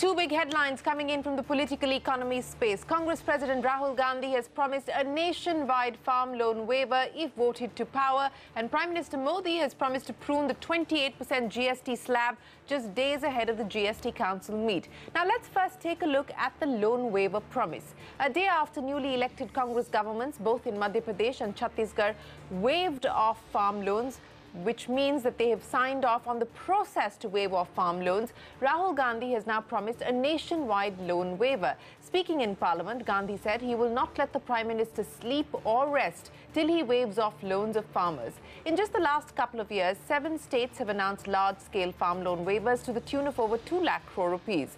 Two big headlines coming in from the political economy space. Congress President Rahul Gandhi has promised a nationwide farm loan waiver if voted to power, and Prime Minister Modi has promised to prune the 28% GST slab just days ahead of the GST Council meet. Now let's first take a look at the loan waiver promise. A day after newly elected Congress governments, both in Madhya Pradesh and Chhattisgarh, waived off farm loans, which means that they have signed off on the process to waive off farm loans, Rahul Gandhi has now promised a nationwide loan waiver. Speaking in Parliament, Gandhi said he will not let the Prime Minister sleep or rest till he waives off loans of farmers. In just the last couple of years, 7 states have announced large-scale farm loan waivers to the tune of over 2 lakh crore rupees.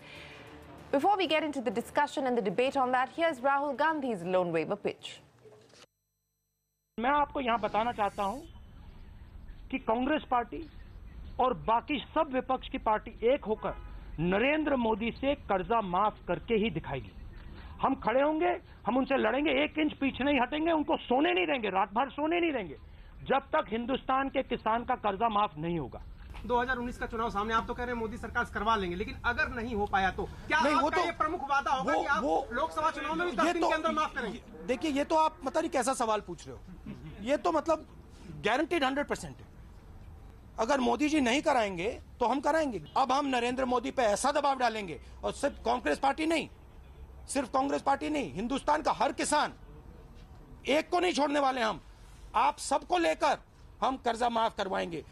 Before we get into the discussion and the debate on that, here's Rahul Gandhi's loan waiver pitch. मैं आपको यहाँ बताना चाहता हूँ कि Congress party और बाकी सब विपक्ष की पार्टी एक होकर नरेंद्र मोदी से कर्जा माफ करके ही दिखाएगी। हम खड़े होंगे, हम उनसे लड़ेंगे, 1 इंच पीछे नहीं हटेंगे, उनको सोने नहीं देंगे, रात भर सोने नहीं देंगे जब तक हिंदुस्तान के किसान का कर्जा माफ नहीं होगा। 2019 का चुनाव सामने, आप तो कह रहे हैं मोदी सरकार करवा लेंगे, लेकिन अगर नहीं हो पाया तो क्या आपका ये प्रमुख वादा होगा कि आप लोकसभा चुनाव में भी 10 दिन के अंदर माफ करेंगे? देखिए, ये तो आप पता नहीं कैसा सवाल पूछ रहे हो। ये तो मतलब गारंटीड 100% है। अगर मोदी जी नहीं कराएंगे तो हम कराएंगे। अब हम नरेंद्र मोदी पे ऐसा दबाव डालेंगे, और सिर्फ कांग्रेस पार्टी नहीं, हिंदुस्तान का हर किसान, एक को नहीं छोड़ने वाले हम, आप सबको लेकर हम कर्जा माफ करवाएंगे।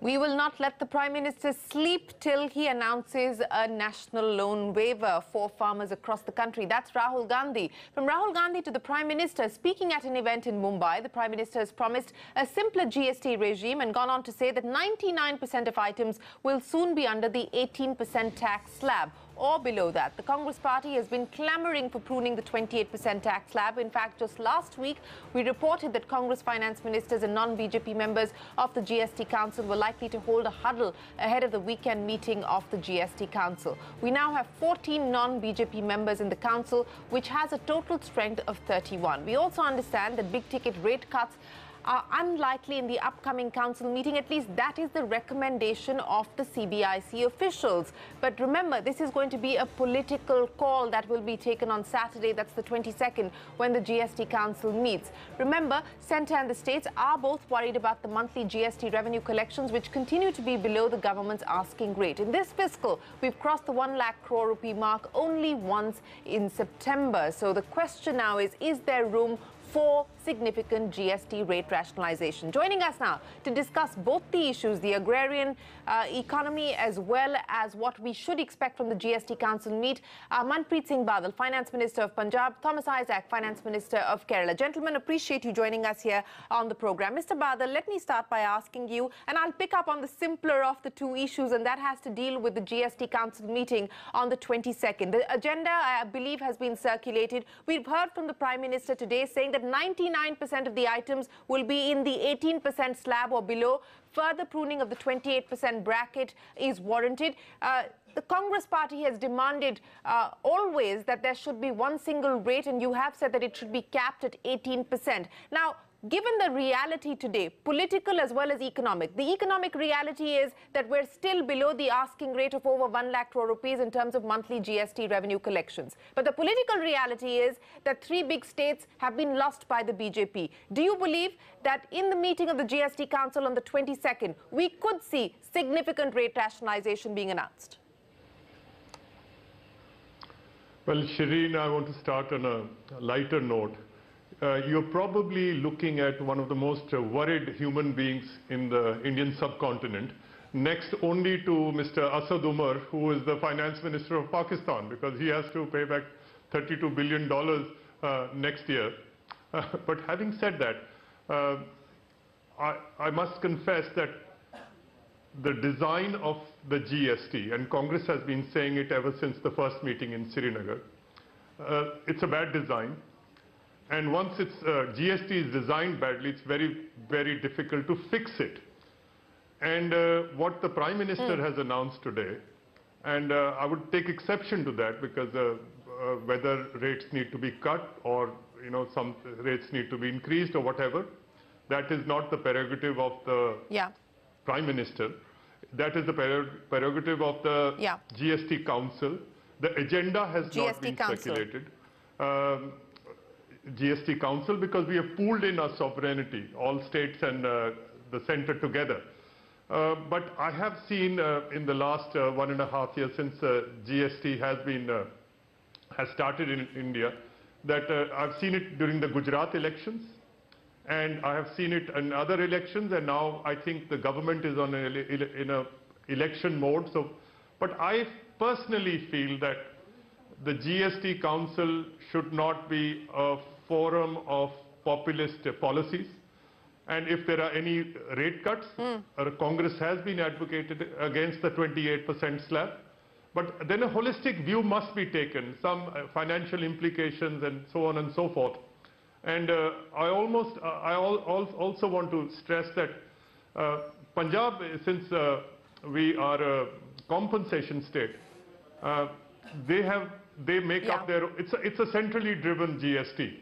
We will not let the Prime Minister sleep till he announces a national loan waiver for farmers across the country. That's Rahul Gandhi. From Rahul Gandhi to the Prime Minister, speaking at an event in Mumbai, the Prime Minister has promised a simpler GST regime and gone on to say that 99% of items will soon be under the 18% tax slab or below that. The Congress party has been clamoring for pruning the 28% tax slab. In fact, just last week, we reported that Congress finance ministers and non-BJP members of the GST Council were likely to hold a huddle ahead of the weekend meeting of the GST Council. We now have 14 non-BJP members in the Council, which has a total strength of 31. We also understand that big-ticket rate cuts are unlikely in the upcoming council meeting. At least that is the recommendation of the CBIC officials. But remember, this is going to be a political call that will be taken on Saturday. That's the 22nd, when the GST council meets. Remember, centre and the states are both worried about the monthly GST revenue collections, which continue to be below the government's asking rate. In this fiscal, we've crossed the 1 lakh crore rupee mark only once in September. So the question now is there room for significant GST rate rationalization? Joining us now to discuss both the issues, the agrarian economy as well as what we should expect from the GST Council meet, Manpreet Singh Badal, Finance Minister of Punjab, Thomas Isaac, Finance Minister of Kerala. Gentlemen, appreciate you joining us here on the program. Mr. Badal, let me start by asking you, and I'll pick up on the simpler of the two issues, and that has to deal with the GST Council meeting on the 22nd. The agenda, I believe, has been circulated. We've heard from the Prime Minister today saying that 99% of the items will be in the 18% slab or below. Further pruning of the 28% bracket is warranted. The Congress party has demanded always that there should be one single rate, and you have said that it should be capped at 18%. Now, given the reality today, political as well as economic, the economic reality is that we're still below the asking rate of over 1 lakh crore rupees in terms of monthly GST revenue collections. But the political reality is that 3 big states have been lost by the BJP. Do you believe that in the meeting of the GST Council on the 22nd, we could see significant rate rationalization being announced? Well, Shereen, I want to start on a lighter note. You're probably looking at one of the most worried human beings in the Indian subcontinent, next only to Mr. Asad Umar, who is the finance minister of Pakistan, because he has to pay back $32 billion next year. But having said that, I must confess that the design of the GST, and Congress has been saying it ever since the first meeting in Srinagar, it's a bad design. And once GST is designed badly, it's very, very difficult to fix it. And what the Prime Minister has announced today, and I would take exception to that, because whether rates need to be cut or some rates need to be increased or whatever, that is not the prerogative of the Prime Minister. that is the prerogative of the GST Council. The agenda has not been circulated. GST Council, because we have pooled in our sovereignty, all states and the center together. But I have seen in the last 1.5 years since GST has started in India, that I've seen it during the Gujarat elections, and I have seen it in other elections, and now I think the government is on in a election mode. So, but I personally feel that the GST Council should not be a forum of populist policies. And if there are any rate cuts, Congress has been advocated against the 28% slab. But then a holistic view must be taken, some financial implications and so on and so forth. And I also want to stress that Punjab, since we are a compensation state, they make up their, it's a centrally driven GST.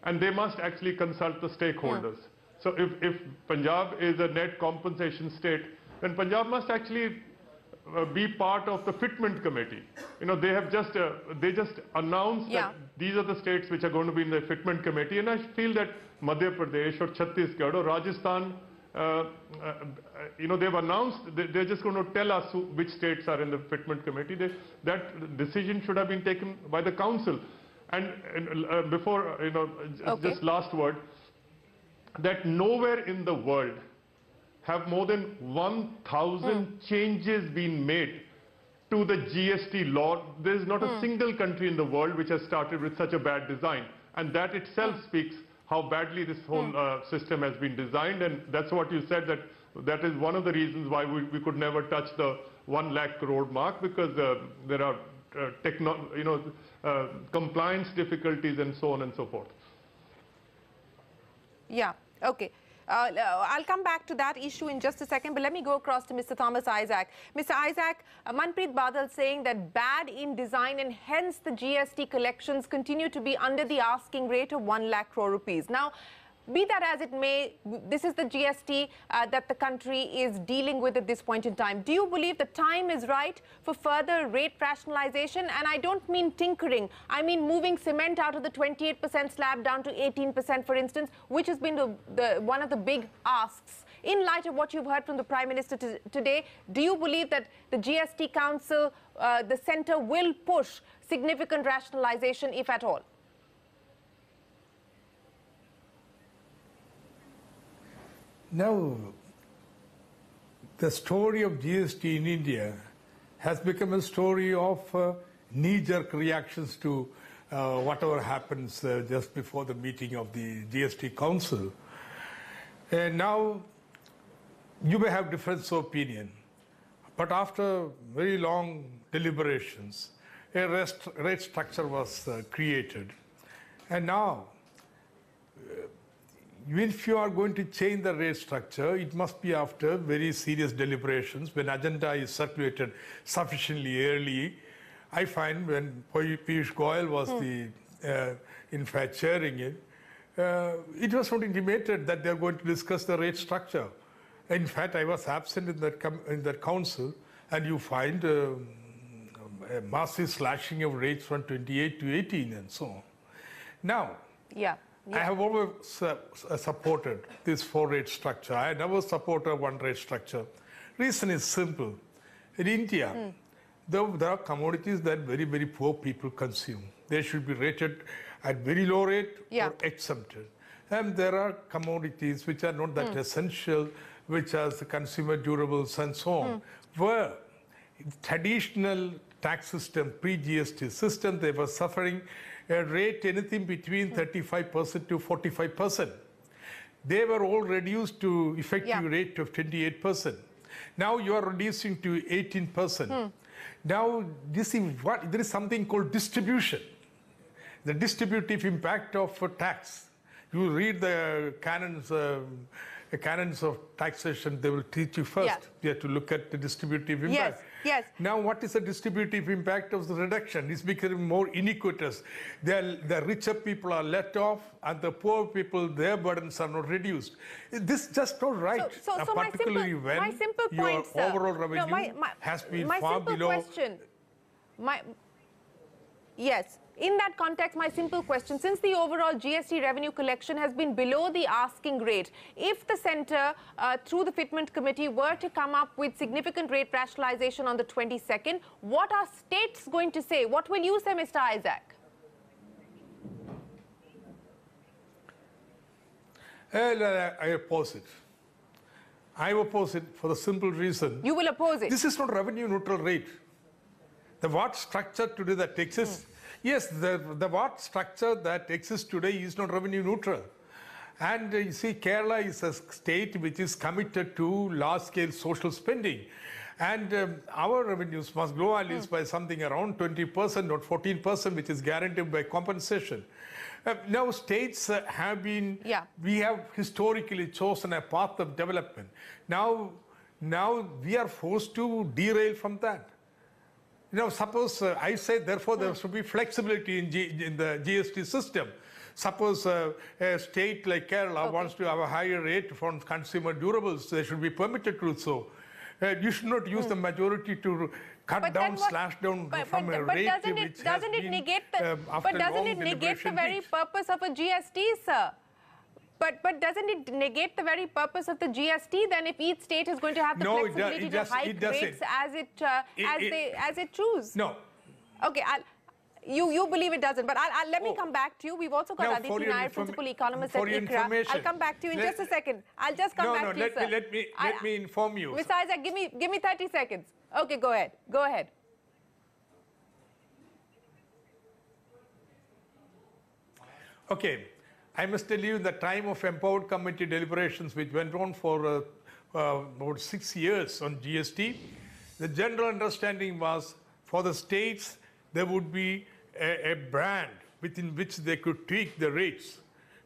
And they must actually consult the stakeholders. So if Punjab is a net compensation state, then Punjab must actually be part of the fitment committee. You know, they just announced that these are the states which are going to be in the fitment committee, and I feel that Madhya Pradesh or Chhattisgarh or Rajasthan, you know, they've announced, they're just going to tell us which states are in the fitment committee. That decision should have been taken by the council. And before, you know, just last word, that nowhere in the world have more than 1,000 changes been made to the GST law. There is not a single country in the world which has started with such a bad design. And that itself speaks how badly this whole system has been designed. And that's what you said, that is one of the reasons why we could never touch the 1 lakh crore mark, because there are compliance difficulties and so on and so forth. Yeah, okay. I'll come back to that issue in just a second, but let me go across to Mr. Thomas Isaac. Mr. Isaac, Manpreet Badal saying that bad in design and hence the GST collections continue to be under the asking rate of 1 lakh crore rupees. Now, be that as it may, this is the GST that the country is dealing with at this point in time. Do you believe the time is right for further rate rationalization? And I don't mean tinkering. I mean moving cement out of the 28% slab down to 18%, for instance, which has been one of the big asks. In light of what you've heard from the Prime Minister today, do you believe that the GST Council, the centre, will push significant rationalization, if at all? Now, the story of GST in India has become a story of knee-jerk reactions to whatever happens just before the meeting of the GST Council. And now, you may have difference of opinion, but after very long deliberations, a rate structure was created. And now, even if you are going to change the rate structure, it must be after very serious deliberations, when agenda is circulated sufficiently early. I find when Piyush Goyal was in fact chairing it, it was not intimated that they are going to discuss the rate structure. In fact, I was absent in that council, and you find a massive slashing of rates from 28 to 18 and so on. Now, I have always supported this 4-rate structure. I never supported 1-rate structure. Reason is simple. In India, there are commodities that very, very poor people consume. They should be rated at very low rate or exempted. And there are commodities which are not that essential, which are the consumer durables and so on, where traditional tax system, pre-GST system, they were suffering a rate anything between 35% to 45%. They were all reduced to effective rate of 28%. Now you are reducing to 18%. Now there is something called distribution, the distributive impact of tax. You read the canons canons of taxation, they will teach you first. Yeah. You have to look at the distributive impact. Yes. Now, what is the distributive impact of the reduction? It's becoming more iniquitous. The richer people are let off, and the poor people, their burdens are not reduced. This is just not right. So particularly my simple point, your overall revenue has been far below. Yes. In that context, my simple question, since the overall GST revenue collection has been below the asking rate, if the centre, through the fitment committee, were to come up with significant rate rationalisation on the 22nd, what are states going to say? What will you say, Mr. Isaac? I oppose it. I oppose it for the simple reason. You will oppose it? This is not revenue neutral rate. The VAT structure today that exists, yes, the VAT structure that exists today is not revenue neutral. And you see, Kerala is a state which is committed to large-scale social spending. And our revenues must grow at least by something around 20% or 14%, which is guaranteed by compensation. Now, states have been, we have historically chosen a path of development. Now we are forced to derail from that. Suppose I say, therefore, there should be flexibility in the GST system. Suppose a state like Kerala wants to have a higher rate for consumer durables, they should be permitted to do so. You should not use the majority to cut down, slash down from a rate which has been negate the very purpose of a GST, sir? But doesn't it negate the very purpose of the GST then, if each state is going to have the flexibility to hike rates as it choose? No. Okay, you believe it doesn't, but let me come back to you. We've also got Aditi Nair, principal economist at ICRA. I'll come back to you in just a second. I'll just come back to you, sir. Let me inform you. Mr. Isaac, give me 30 seconds. Okay, go ahead. Go ahead. Okay. I must tell you, the time of empowered committee deliberations, which went on for about 6 years on GST, the general understanding was for the states, there would be a brand within which they could tweak the rates.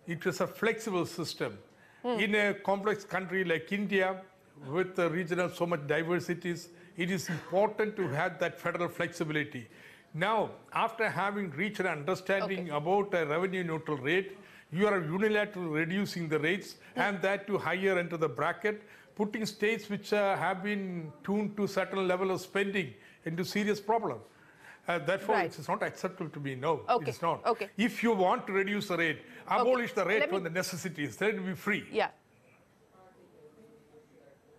It was a flexible system. In a complex country like India, with the regional so much diversities, it is important to have that federal flexibility. Now, after having reached an understanding about a revenue neutral rate, you are unilaterally reducing the rates and that to higher into the bracket, putting states which have been tuned to certain level of spending into serious problem. Therefore, it is not acceptable to me. No, it is not. If you want to reduce the rate, abolish the rate when the necessity is. Let it be free. Yeah.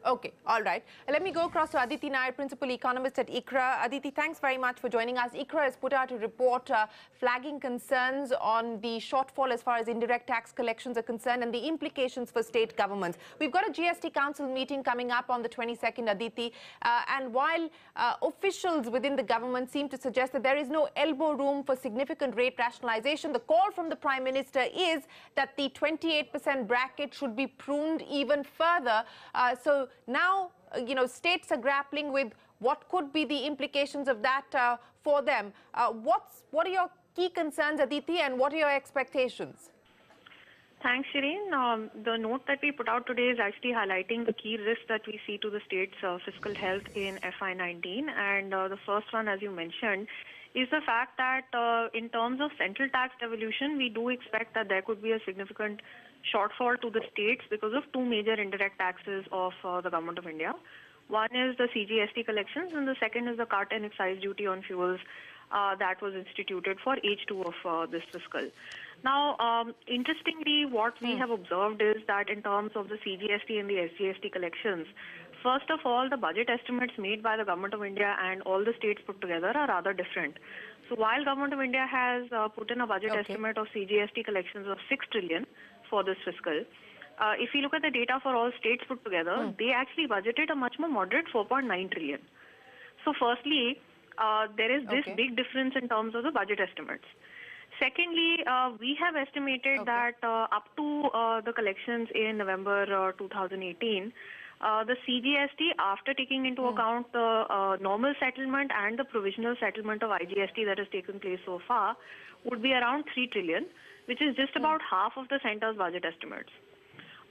Okay, all right. Let me go across to Aditi Nair, principal economist at ICRA. Aditi, thanks very much for joining us. ICRA has put out a report flagging concerns on the shortfall as far as indirect tax collections are concerned and the implications for state governments. We've got a GST Council meeting coming up on the 22nd, Aditi, and while officials within the government seem to suggest that there is no elbow room for significant rate rationalization, the call from the Prime Minister is that the 28% bracket should be pruned even further. So now, states are grappling with what could be the implications of that for them. What are your key concerns, Aditi, and what are your expectations? Thanks, Shereen. The note that we put out today is actually highlighting the key risks that we see to the state's fiscal health in FY19. And the first one, as you mentioned, is the fact that in terms of central tax devolution, we do expect that there could be a significant shortfall to the states because of two major indirect taxes of the Government of India. One is the CGST collections, and the second is the cut and excise duty on fuels that was instituted for H2 of this fiscal. Now, interestingly, what we have observed is that in terms of the CGST and the SGST collections, first of all, the budget estimates made by the Government of India and all the states put together are rather different. So while Government of India has put in a budget estimate of CGST collections of 6 trillion for this fiscal, if you look at the data for all states put together, they actually budgeted a much more moderate 4.9 trillion. So firstly, there is this big difference in terms of the budget estimates. Secondly, we have estimated that up to the collections in November 2018, the CGST, after taking into account the normal settlement and the provisional settlement of IGST that has taken place so far, would be around 3 trillion, which is just about half of the centre's budget estimates.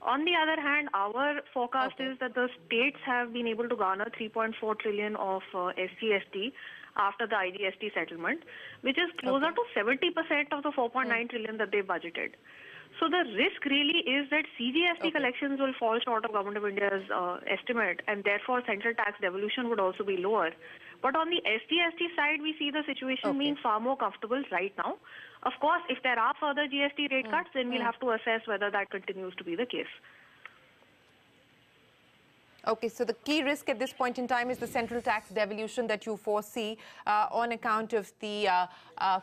On the other hand, our forecast is that the states have been able to garner 3.4 trillion of SGST after the IGST settlement, which is closer to 70% of the 4.9 trillion that they budgeted. So the risk really is that CGST collections will fall short of Government of India's estimate, and therefore central tax devolution would also be lower. But on the SGST side, we see the situation being far more comfortable right now. Of course, if there are further GST rate cuts, then we'll have to assess whether that continues to be the case. Okay, so the key risk at this point in time is the central tax devolution that you foresee on account of the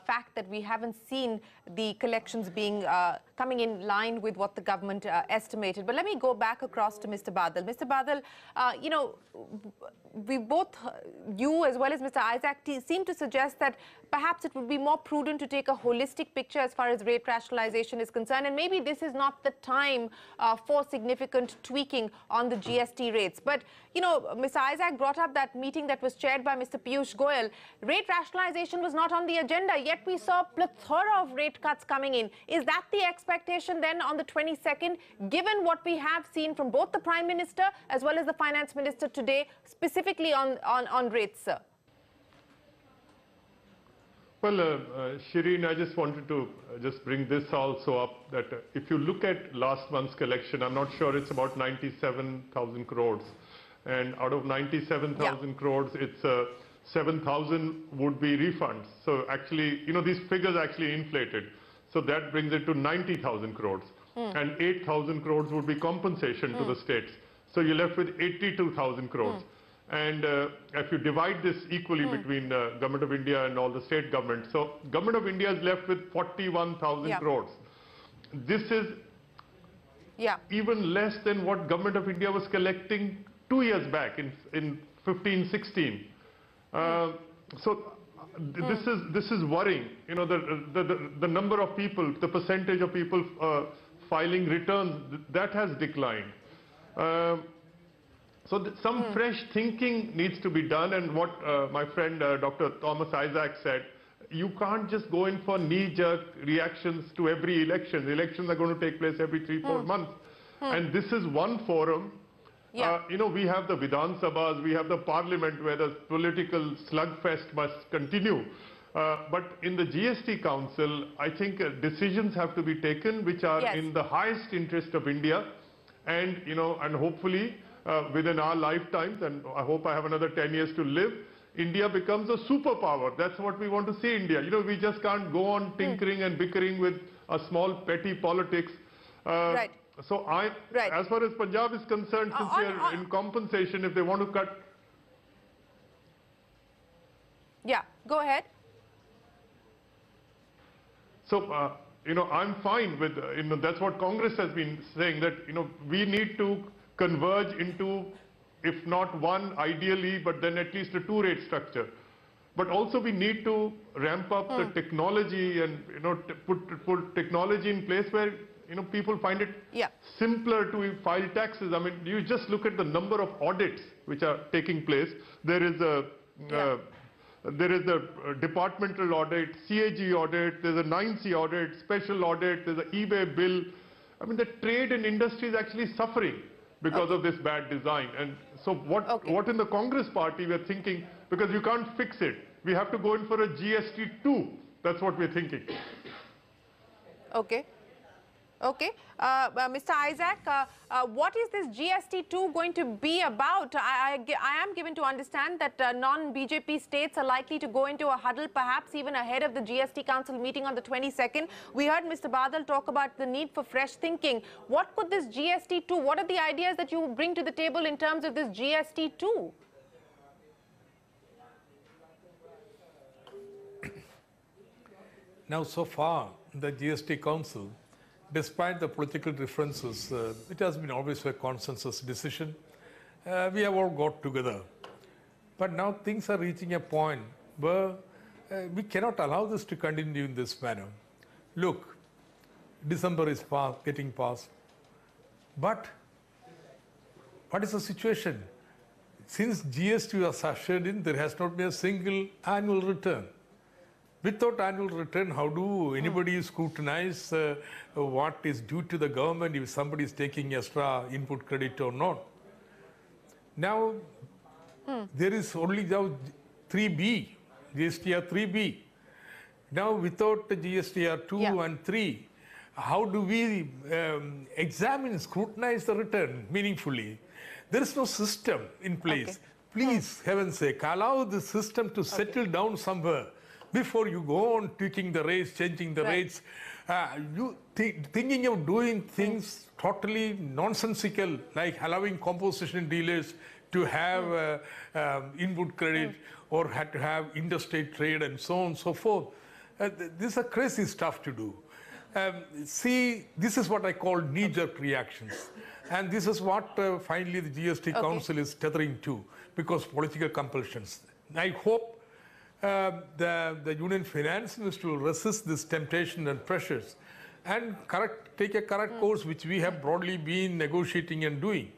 fact that we haven't seen the collections being coming in line with what the government estimated. But let me go back across to Mr. Badal. Mr. Badal, you know, we both, you as well as Mr. Isaac, seem to suggest that perhaps it would be more prudent to take a holistic picture as far as rate rationalization is concerned, and maybe this is not the time for significant tweaking on the GST rates. But, you know, Mr. Isaac brought up that meeting that was chaired by Mr. Piyush Goyal. Rate rationalization was not on the agenda, yet we saw a plethora of rate cuts coming in. Is that the expectation then on the 22nd, given what we have seen from both the Prime Minister as well as the Finance Minister today, specifically on rates, sir? Well, Shereen, I just wanted to just bring this also up, that if you look at last month's collection, I'm not sure, it's about 97,000 crores. And out of 97,000 crores, it's 7,000 would be refunds. So actually, you know, these figures actually inflated. So that brings it to 90,000 crores. And 8,000 crores would be compensation to the states. So you're left with 82,000 crores. And if you divide this equally between Government of India and all the state governments, so Government of India is left with 41,000 crores. This is even less than what Government of India was collecting 2 years back in 15-16. So this is worrying. You know, the number of people, the percentage of people filing returns, that has declined. So some fresh thinking needs to be done, and what my friend Dr. Thomas Isaac said, you can't just go in for knee-jerk reactions to every election. The elections are going to take place every 3-4 months. And this is one forum. You know, we have the Vidhan Sabhas, we have the Parliament where the political slugfest must continue. But in the GST Council, I think decisions have to be taken which are in the highest interest of India, and, you know, and hopefully within our lifetimes, and I hope I have another 10 years to live, India becomes a superpower. That's what we want to see India. You know, we just can't go on tinkering and bickering with a small petty politics. So as far as Punjab is concerned, since we are in compensation, if they want to cut... Yeah, go ahead. So, you know, I'm fine with, you know, that's what Congress has been saying, that, you know, we need to converge into, if not one ideally, but then at least a 2-rate structure. But also we need to ramp up the technology and, you know, put technology in place where, you know, people find it simpler to file taxes. I mean, you just look at the number of audits which are taking place. There is a departmental audit, CAG audit, there's a 9C audit, special audit, there's an eBay bill. I mean, the trade and industry is actually suffering because of this bad design. And so what in the Congress party we're thinking, because you can't fix it, we have to go in for a GST 2. That's what we're thinking. Okay. Okay. Mr. Isaac, what is this GST 2 going to be about? I am given to understand that non-BJP states are likely to go into a huddle, perhaps even ahead of the GST Council meeting on the 22nd. We heard Mr. Badal talk about the need for fresh thinking. What could this GST 2, what are the ideas that you bring to the table in terms of this GST 2? Now, so far, the GST Council, despite the political differences, it has been always a consensus decision. We have all got together. But now things are reaching a point where we cannot allow this to continue in this manner. Look, December is getting past. But what is the situation? Since GST was ushered in, there has not been a single annual return. Without annual return, how do anybody scrutinize what is due to the government if somebody is taking extra input credit or not? Now, there is only now 3B, GSTR 3B. Now, without the GSTR 2 and 3, how do we examine, scrutinize the return meaningfully? There is no system in place. Okay. Please, heaven's sake, allow the system to settle down somewhere before you go on tweaking the rates, changing the rates. Thinking of doing things totally nonsensical, like allowing composition dealers to have input credit or had to have interstate trade and so on and so forth. This is crazy stuff to do. See, this is what I call knee-jerk reactions. And this is what finally the GST Council is tethering to, because political compulsions. I hope the Union Finance Minister will resist this temptation and pressures and take a correct course, which we have broadly been negotiating and doing.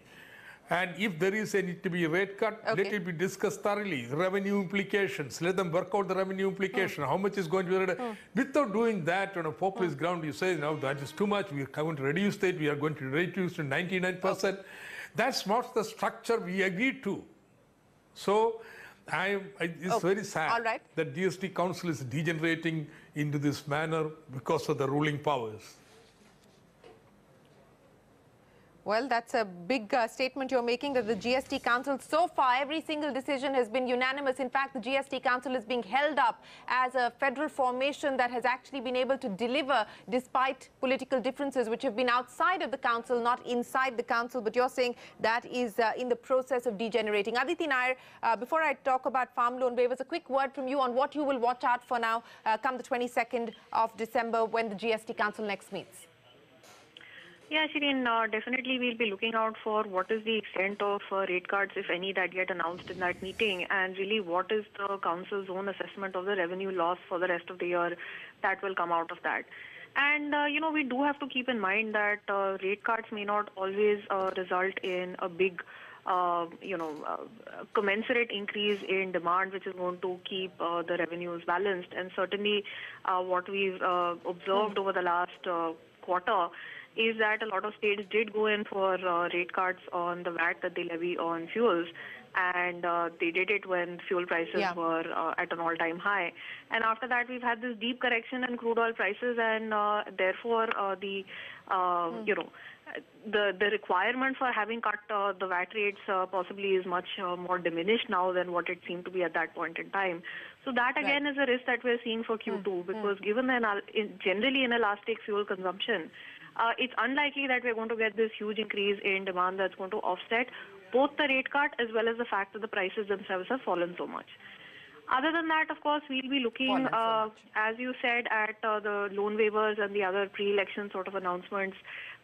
And if there is a need to be a rate cut, let it be discussed thoroughly. Revenue implications, let them work out the revenue implication, how much is going to be. Without doing that on a populist ground, you say, no, that is too much, we are going to reduce it, we are going to reduce to 99%. That's not the structure we agreed to. So, it's very sad that GST Council is degenerating into this manner because of the ruling powers. Well, that's a big statement you're making, that the GST Council, so far, every single decision has been unanimous. In fact, the GST Council is being held up as a federal formation that has actually been able to deliver despite political differences, which have been outside of the council, not inside the council. But you're saying that is in the process of degenerating. Aditi Nair, before I talk about farm loan waivers, a quick word from you on what you will watch out for now come the 22nd of December when the GST Council next meets. Yeah, Shereen, definitely we'll be looking out for what is the extent of rate cuts, if any, that get announced in that meeting, and really what is the Council's own assessment of the revenue loss for the rest of the year that will come out of that. And, we do have to keep in mind that rate cuts may not always result in a big commensurate increase in demand, which is going to keep the revenues balanced. And certainly what we've observed over the last quarter is that a lot of states did go in for rate cuts on the VAT that they levy on fuels, and they did it when fuel prices were at an all-time high. And after that, we've had this deep correction in crude oil prices, and therefore the requirement for having cut the VAT rates possibly is much more diminished now than what it seemed to be at that point in time. So that again is a risk that we're seeing for Q2, because given the generally inelastic fuel consumption, it's unlikely that we're going to get this huge increase in demand that's going to offset both the rate cut as well as the fact that the prices themselves have fallen so much. Other than that, of course, we'll be looking, as you said, at the loan waivers and the other pre-election sort of announcements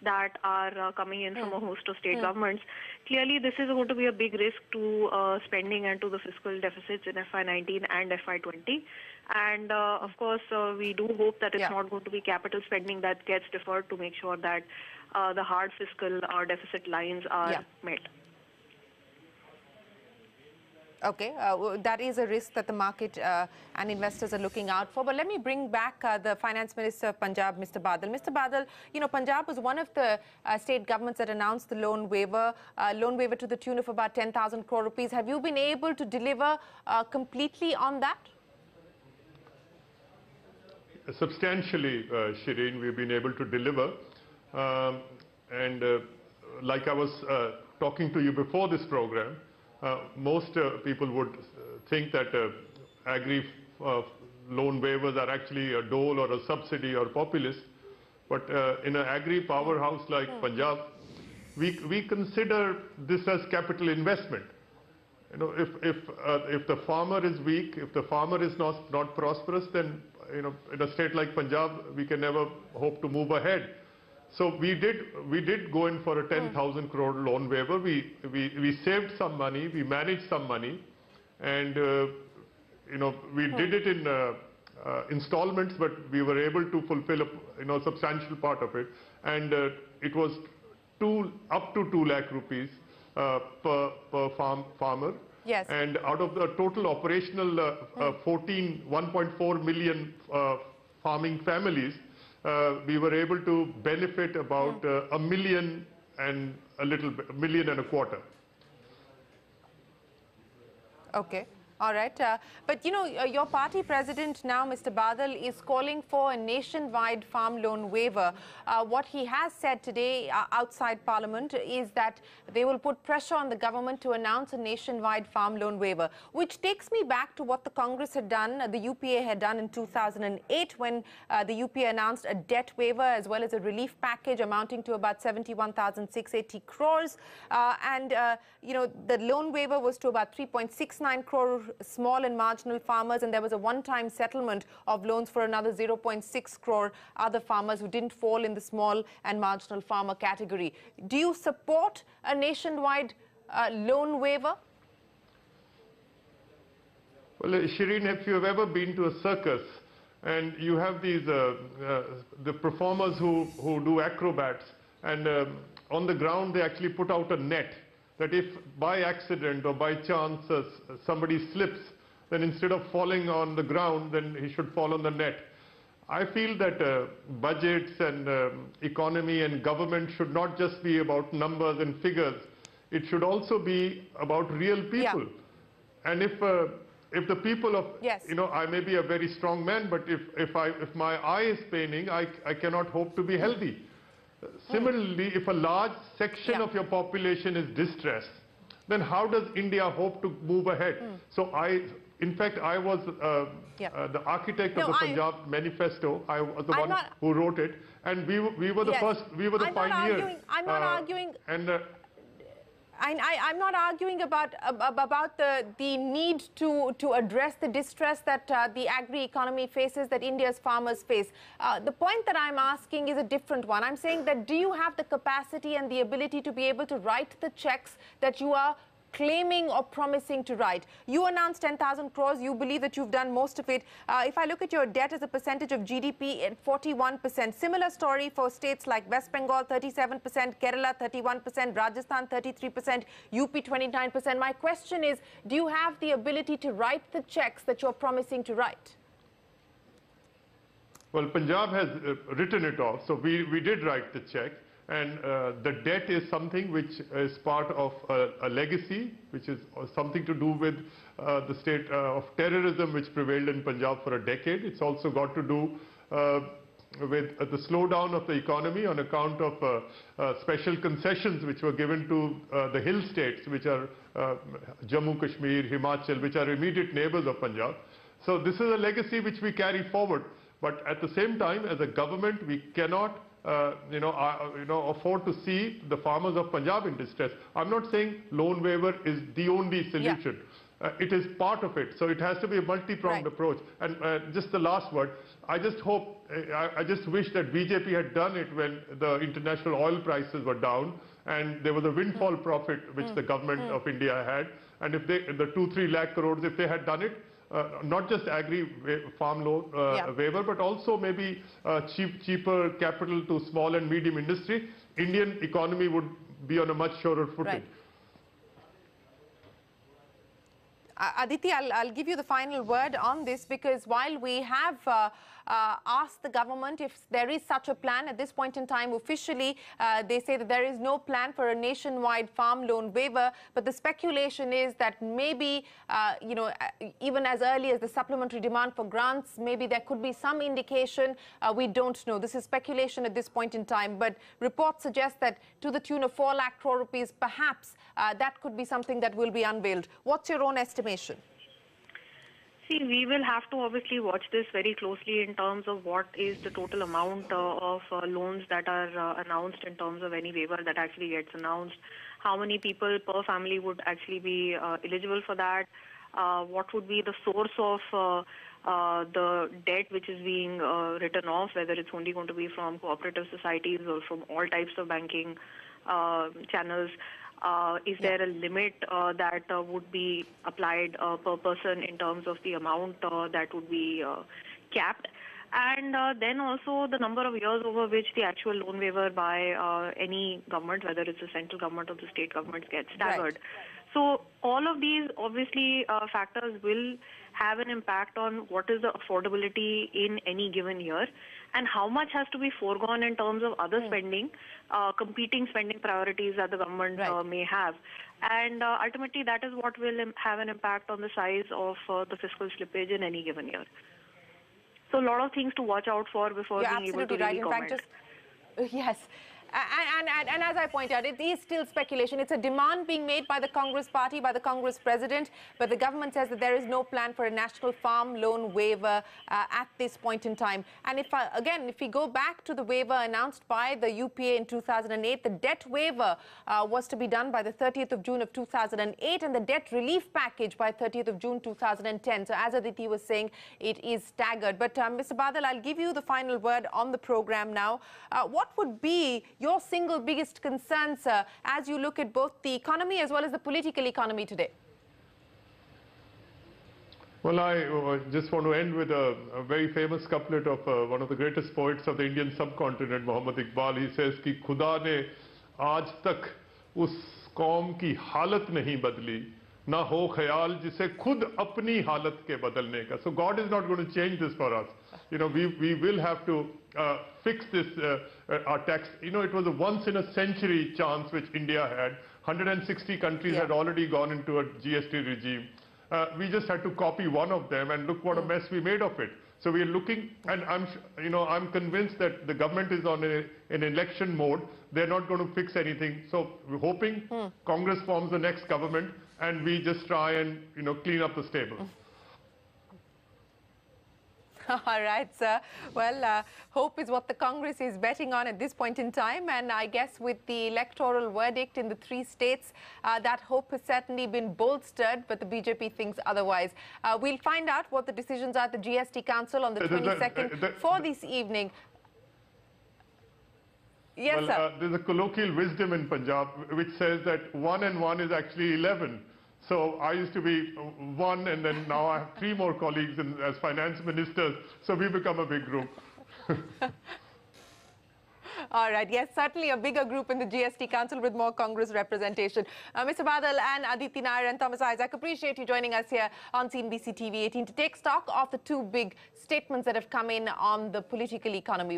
that are coming in from a host of state governments. Clearly, this is going to be a big risk to spending and to the fiscal deficits in FY19 and FY20. And, of course, we do hope that it's not going to be capital spending that gets deferred to make sure that the hard fiscal deficit lines are met. Okay, that is a risk that the market and investors are looking out for. But let me bring back the Finance Minister of Punjab, Mr. Badal. Mr. Badal, Punjab was one of the state governments that announced the loan waiver to the tune of about 10,000 crore rupees. Have you been able to deliver completely on that? Substantially, Shereen, we've been able to deliver. Like I was talking to you before this program, most people would think that agri loan waivers are actually a dole or a subsidy or populist. But in an agri powerhouse like Punjab, we consider this as capital investment. If the farmer is weak, if the farmer is not prosperous, then in a state like Punjab, we can never hope to move ahead. So we did go in for a 10,000 crore loan waiver. We saved some money, we managed some money, and we did it in installments, but we were able to fulfill a substantial part of it, and it was up to 2 lakh rupees per farmer Yes. And out of the total operational 1.4 million farming families, we were able to benefit about a million and a million and a quarter. Okay. All right. But, you know, your party president now, Mr. Badal, is calling for a nationwide farm loan waiver. What he has said today outside Parliament is that they will put pressure on the government to announce a nationwide farm loan waiver, which takes me back to what the Congress had done, the UPA had done in 2008 when the UPA announced a debt waiver as well as a relief package amounting to about 71,680 crores. You know, the loan waiver was to about 3.69 crore small and marginal farmers, and there was a one-time settlement of loans for another 0.6 crore other farmers who didn't fall in the small and marginal farmer category. Do you support a nationwide loan waiver? Well, Shereen, if you have ever been to a circus and you have these the performers who do acrobats, and on the ground they actually put out a net, that if by accident or by chance somebody slips, then instead of falling on the ground, then he should fall on the net. I feel that budgets and economy and government should not just be about numbers and figures. It should also be about real people. Yeah. And if the people of, yes, you know, I may be a very strong man, but if my eye is paining, I cannot hope to be healthy. Similarly, if a large section of your population is distressed, then how does India hope to move ahead? So in fact, I was the architect of the Punjab Manifesto. I was the one who wrote it, and we were the first, we were the pioneers. I'm not arguing. I'm not arguing about the need to address the distress that the agri-economy faces, that India's farmers face. The point that I'm asking is a different one. I'm saying that do you have the capacity and the ability to be able to write the checks that you are claiming or promising to write? You announced 10,000 crores. You believe that you've done most of it. If I look at your debt as a percentage of GDP at 41%, similar story for states like West Bengal, 37%, Kerala, 31%, Rajasthan, 33%, UP, 29%. My question is, do you have the ability to write the checks that you're promising to write? Well, Punjab has written it off, so we did write the check. And the debt is something which is part of a legacy, which is something to do with the state of terrorism which prevailed in Punjab for a decade. It's also got to do with the slowdown of the economy on account of special concessions which were given to the hill states, which are Jammu, Kashmir, Himachal, which are immediate neighbors of Punjab. So this is a legacy which we carry forward. But at the same time, as a government, we cannot afford to see the farmers of Punjab in distress. I'm not saying loan waiver is the only solution. Yeah. It is part of it. So it has to be a multi-pronged approach. And just the last word, I just hope, I just wish that BJP had done it when the international oil prices were down and there was a windfall profit which the government of India had. And if they, the 2-3 lakh crores, if they had done it, not just farm loan waiver, but also maybe cheaper capital to small and medium industry, Indian economy would be on a much surer footing. Right. Aditi, I'll give you the final word on this, because while we have asked the government if there is such a plan at this point in time officially, they say that there is no plan for a nationwide farm loan waiver, but the speculation is that maybe, even as early as the supplementary demand for grants, maybe there could be some indication. We don't know. This is speculation at this point in time, but reports suggest that to the tune of 4 lakh crore rupees, perhaps that could be something that will be unveiled. What's your own estimation? See, we will have to obviously watch this very closely in terms of what is the total amount of loans that are announced, in terms of any waiver that actually gets announced. How many people per family would actually be eligible for that? What would be the source of the debt which is being written off, whether it's only going to be from cooperative societies or from all types of banking channels? Is there a limit that would be applied per person in terms of the amount that would be capped? And then also the number of years over which the actual loan waiver by any government, whether it's the central government or the state government, gets staggered. Right. So all of these obviously factors will have an impact on what is the affordability in any given year and how much has to be foregone in terms of other spending, competing spending priorities that the government may have. And ultimately that is what will have an impact on the size of the fiscal slippage in any given year. So a lot of things to watch out for before being able to really comment. Yes. And as I point out, it is still speculation. It's a demand being made by the Congress party, by the Congress president, but the government says that there is no plan for a national farm loan waiver at this point in time. And if we go back to the waiver announced by the UPA in 2008, the debt waiver was to be done by the 30th of June of 2008 and the debt relief package by 30th of June 2010. So as Aditi was saying, it is staggered. But Mr. Badal, I'll give you the final word on the program now. What would be your single biggest concern, sir, as you look at both the economy as well as the political economy today? Well, I just want to end with a very famous couplet of one of the greatest poets of the Indian subcontinent, Muhammad Iqbal. He says कि खुदा ने आज तक उस कौम की हालत नहीं बदली, ना हो ख्याल जिसे खुद अपनी हालत के बदलने का. So God is not going to change this for us. You know, we will have to fix this, our tax. You know, it was a once-in-a-century chance which India had. 160 countries had already gone into a GST regime. We just had to copy one of them, and look what a mess we made of it. So we are looking, and I'm convinced that the government is on an election mode. They're not going to fix anything. So we're hoping Congress forms the next government, and we just try and clean up the stable. All right, sir. Well, hope is what the Congress is betting on at this point in time. And I guess with the electoral verdict in the 3 states, that hope has certainly been bolstered, but the BJP thinks otherwise. We'll find out what the decisions are at the GST Council on the 22nd for this evening. Yes, sir. There's a colloquial wisdom in Punjab which says that 1 and 1 is actually 11. So I used to be 1, and then now I have 3 more colleagues as finance ministers. So we become a big group. All right. Yes, certainly a bigger group in the GST Council with more Congress representation. Mr. Badal and Aditi Nair and Thomas Isaac, appreciate you joining us here on CNBC TV 18 to take stock of the 2 big statements that have come in on the political economy.